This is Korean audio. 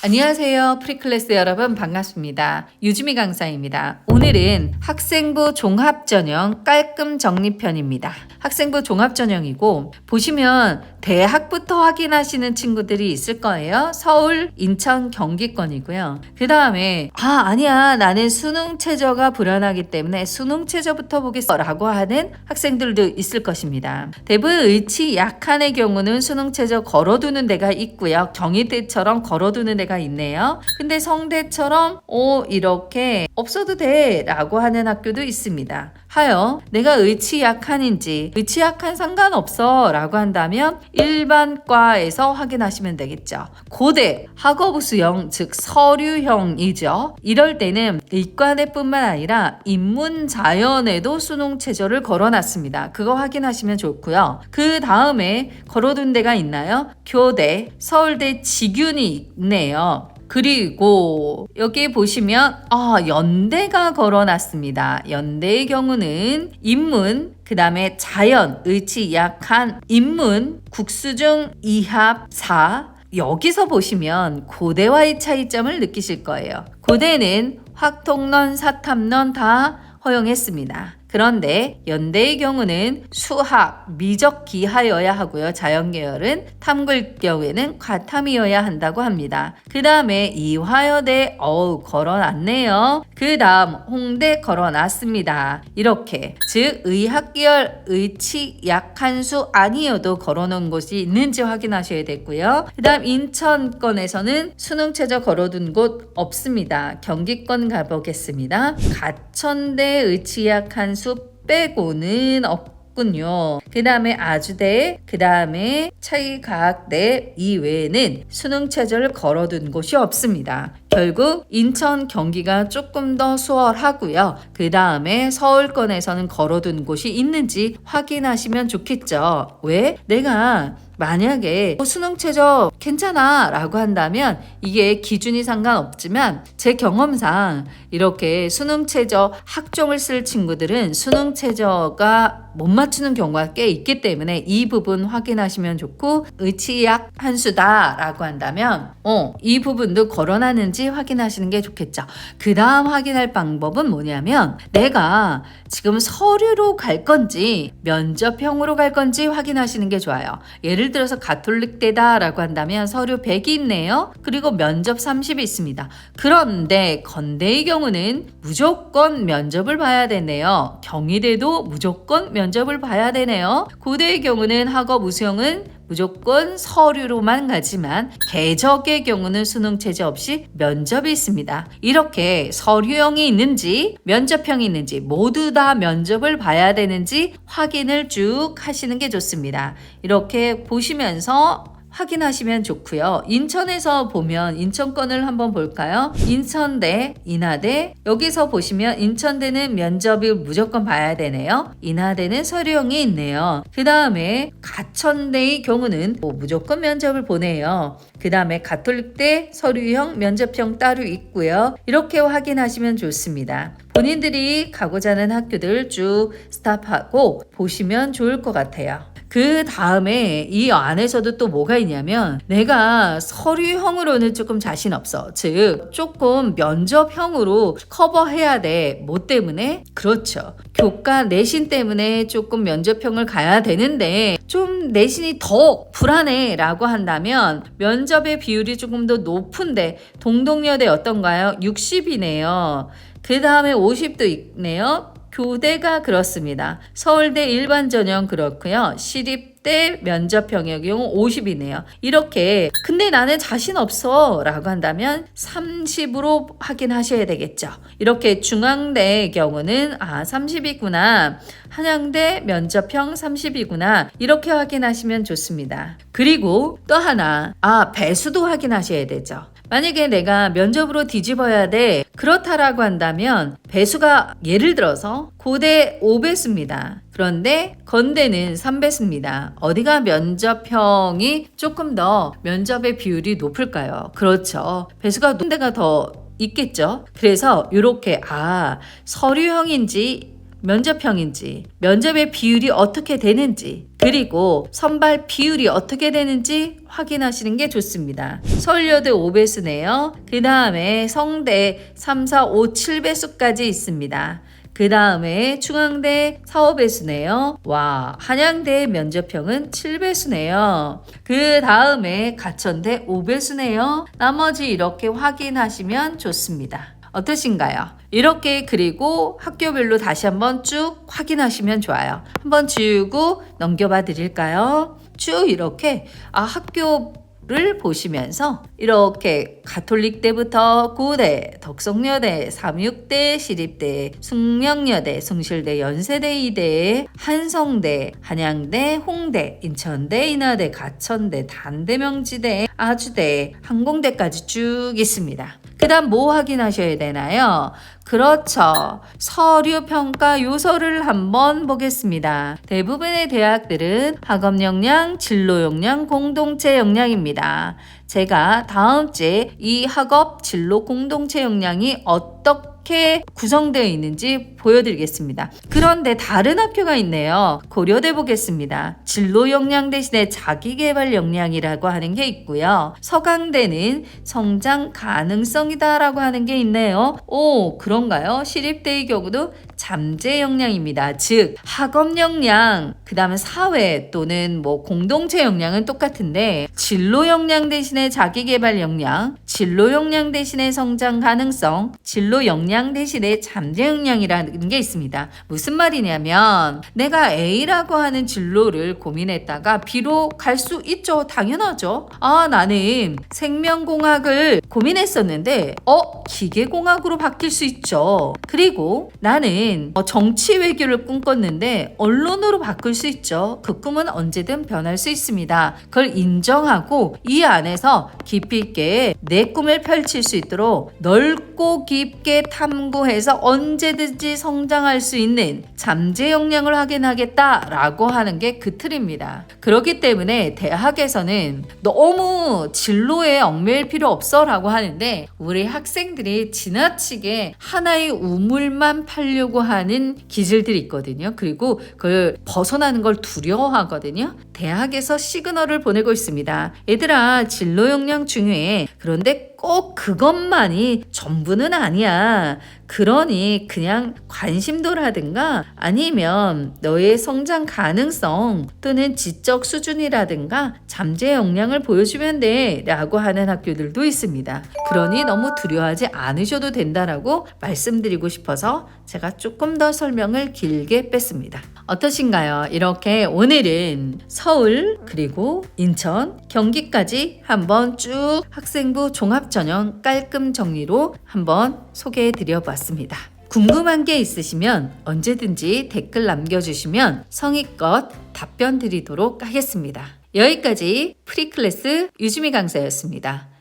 안녕하세요. 프리클래스 여러분 반갑습니다. 유주미 강사입니다. 오늘은 학생부 종합전형 깔끔 정리편입니다. 학생부 종합전형이고 보시면 대학부터 확인하시는 친구들이 있을 거예요. 서울, 인천, 경기권이고요. 그 다음에 아니야 나는 수능 최저가 불안하기 때문에 수능 최저부터 보겠어 라고 하는 학생들도 있을 것입니다. 대부분 의치 약한의 경우는 수능 최저 걸어두는 데가 있고요. 경희대처럼 걸어두는 데가 있네요. 근데 성대처럼 이렇게 없어도 돼 라고 하는 학교도 있습니다. 하여 내가 의치 약한인지 의치 약한 상관없어 라고 한다면 일반과에서 확인하시면 되겠죠. 고대 학업 수형 즉 서류형이죠. 이럴 때는 의과대뿐만 아니라 인문자연에도 수능 최저를 걸어놨습니다. 그거 확인하시면 좋고요. 그 다음에 걸어둔 데가 있나요? 교대, 서울대 직윤이 있네요. 그리고 여기 보시면 연대가 걸어놨습니다. 연대의 경우는 인문, 그 다음에 자연, 의치 약한 인문, 국수중 이합 4 여기서 보시면 고대와의 차이점을 느끼실 거예요. 고대는 확통론, 사탐론 다 허용했습니다. 그런데 연대의 경우는 수학, 미적기하여야 하고요. 자연계열은 탐구일 경우에는 과탐이어야 한다고 합니다. 그 다음에 이화여대 걸어놨네요. 그 다음 홍대 걸어놨습니다. 이렇게 즉 의학계열 의치 약한 수 아니어도 걸어놓은 곳이 있는지 확인하셔야 되고요. 그 다음 인천권에서는 수능 최저 걸어둔 곳 없습니다. 경기권 가보겠습니다. 가천대 의치 약한 수 빼고는 없군요. 그 다음에 아주대, 그 다음에 차이과학대 이외에는 수능 최저를 걸어둔 곳이 없습니다. 결국 인천, 경기가 조금 더 수월하고요. 그 다음에 서울권에서는 걸어둔 곳이 있는지 확인하시면 좋겠죠. 왜? 내가 만약에 수능 최저 괜찮아 라고 한다면 이게 기준이 상관없지만 제 경험상 이렇게 수능 최저 학종을 쓸 친구들은 수능 최저가 못 맞추는 경우가 꽤 있기 때문에 이 부분 확인하시면 좋고 의치약 한 수다 라고 한다면 이 부분도 걸어놨는지 확인하시는 게 좋겠죠. 그 다음 확인할 방법은 뭐냐면 내가 지금 서류로 갈 건지 면접형으로 갈 건지 확인하시는 게 좋아요. 예를 들어서 가톨릭대다 라고 한다면 서류 100이 있네요. 그리고 면접 30이 있습니다. 그런데 건대의 경우는 무조건 면접을 봐야 되네요. 경희대도 무조건 면접을 봐야 되네요. 고대의 경우는 학업 우수형은 무조건 서류로만 가지만 개적의 경우는 수능 최저 없이 면접이 있습니다. 이렇게 서류형이 있는지 면접형이 있는지 모두 다 면접을 봐야 되는지 확인을 쭉 하시는 게 좋습니다. 이렇게 보시면서 확인하시면 좋고요. 인천에서 보면 인천권을 한번 볼까요? 인천대, 인하대 여기서 보시면 인천대는 면접이 무조건 봐야 되네요. 인하대는 서류형이 있네요. 그 다음에 가천대의 경우는 무조건 면접을 보내요. 그 다음에 가톨릭대 서류형, 면접형 따로 있고요. 이렇게 확인하시면 좋습니다. 본인들이 가고자 하는 학교들 쭉 스탑하고 보시면 좋을 것 같아요. 그 다음에 이 안에서도 또 뭐가 있냐면 내가 서류형으로는 조금 자신 없어. 즉 조금 면접형으로 커버해야 돼. 뭐 때문에? 그렇죠. 교과 내신 때문에 조금 면접형을 가야 되는데 좀 내신이 더 불안해 라고 한다면 면접의 비율이 조금 더 높은데 동덕여대 어떤가요? 60이네요. 그 다음에 50도 있네요. 교대가 그렇습니다. 서울대 일반전형 그렇고요. 시립대 면접형의 경우 50이네요. 이렇게 근데 나는 자신 없어 라고 한다면 30으로 확인하셔야 되겠죠. 이렇게 중앙대의 경우는 30이구나. 한양대 면접형 30이구나. 이렇게 확인하시면 좋습니다. 그리고 또 하나 배수도 확인하셔야 되죠. 만약에 내가 면접으로 뒤집어야 돼 그렇다라고 한다면 배수가 예를 들어서 고대 5배수입니다. 그런데 건대는 3배수입니다. 어디가 면접형이 조금 더 면접의 비율이 높을까요? 그렇죠. 배수가 높은 데가 더 있겠죠. 그래서 이렇게 서류형인지 면접형인지, 면접의 비율이 어떻게 되는지, 그리고 선발 비율이 어떻게 되는지 확인하시는 게 좋습니다. 서울여대 5배수네요. 그 다음에 성대 3, 4, 5, 7배수까지 있습니다. 그 다음에 중앙대 4, 5배수네요. 와, 한양대 면접형은 7배수네요. 그 다음에 가천대 5배수네요. 나머지 이렇게 확인하시면 좋습니다. 어떠신가요? 이렇게 그리고 학교별로 다시 한번 쭉 확인하시면 좋아요. 한번 지우고 넘겨봐 드릴까요? 쭉 이렇게 학교를 보시면서 이렇게 가톨릭대부터 고대, 덕성여대, 삼육대, 시립대, 숙명여대, 숭실대, 연세대 2대, 한성대, 한양대, 홍대, 인천대, 인하대, 가천대, 단대명지대, 아주대, 항공대까지 쭉 있습니다. 그 다음 뭐 확인하셔야 되나요? 그렇죠. 서류 평가 요소를 한번 보겠습니다. 대부분의 대학들은 학업 역량, 진로 역량, 공동체 역량입니다. 제가 다음 주에 이 학업, 진로, 공동체 역량이 어떻게 구성되어 있는지 보여드리겠습니다. 그런데 다른 학교가 있네요. 고려대 보겠습니다. 진로 역량 대신에 자기개발 역량이라고 하는 게 있고요. 서강대는 성장 가능성이다 라고 하는 게 있네요. 오, 그런가요? 시립대의 경우도 잠재 역량입니다. 즉 학업 역량, 그 다음에 사회 또는 뭐 공동체 역량은 똑같은데 진로 역량 대신에 자기개발 역량, 진로 역량 대신에 성장 가능성, 진로 역량 대신에 잠재 역량이라는 게 있습니다. 무슨 말이냐면 내가 A라고 하는 진로를 고민했다가 B로 갈 수 있죠. 당연하죠. 나는 생명공학을 고민했었는데 기계공학으로 바뀔 수 있죠. 그리고 나는 정치 외교를 꿈꿨는데 언론으로 바꿀 수 있죠. 그 꿈은 언제든 변할 수 있습니다. 그걸 인정하고 이 안에서 깊이 있게 내 꿈을 펼칠 수 있도록 넓고 깊게 탐구해서 언제든지 성장할 수 있는 잠재 역량을 확인하겠다라고 하는 게 그 틀입니다. 그렇기 때문에 대학에서는 너무 진로에 얽매일 필요 없어 라고 하는데 우리 학생들이 지나치게 하나의 우물만 팔려고 하는 기질들이 있거든요. 그리고 그걸 벗어나는 걸 두려워하거든요. 대학에서 시그널을 보내고 있습니다. 얘들아, 진로 역량 중요해. 그런데 꼭 그것만이 전부는 아니야. 그러니 그냥 관심도라든가 아니면 너의 성장 가능성 또는 지적 수준이라든가 잠재 역량을 보여주면 돼 라고 하는 학교들도 있습니다. 그러니 너무 두려워하지 않으셔도 된다라고 말씀드리고 싶어서 제가 조금 더 설명을 길게 뺐습니다. 어떠신가요? 이렇게 오늘은 서울 그리고 인천, 경기까지 한번 쭉 학생부 종합전형 깔끔 정리로 한번 소개해 드려 봤습니다. 궁금한 게 있으시면 언제든지 댓글 남겨주시면 성의껏 답변 드리도록 하겠습니다. 여기까지 프리클래스 유주미 강사였습니다.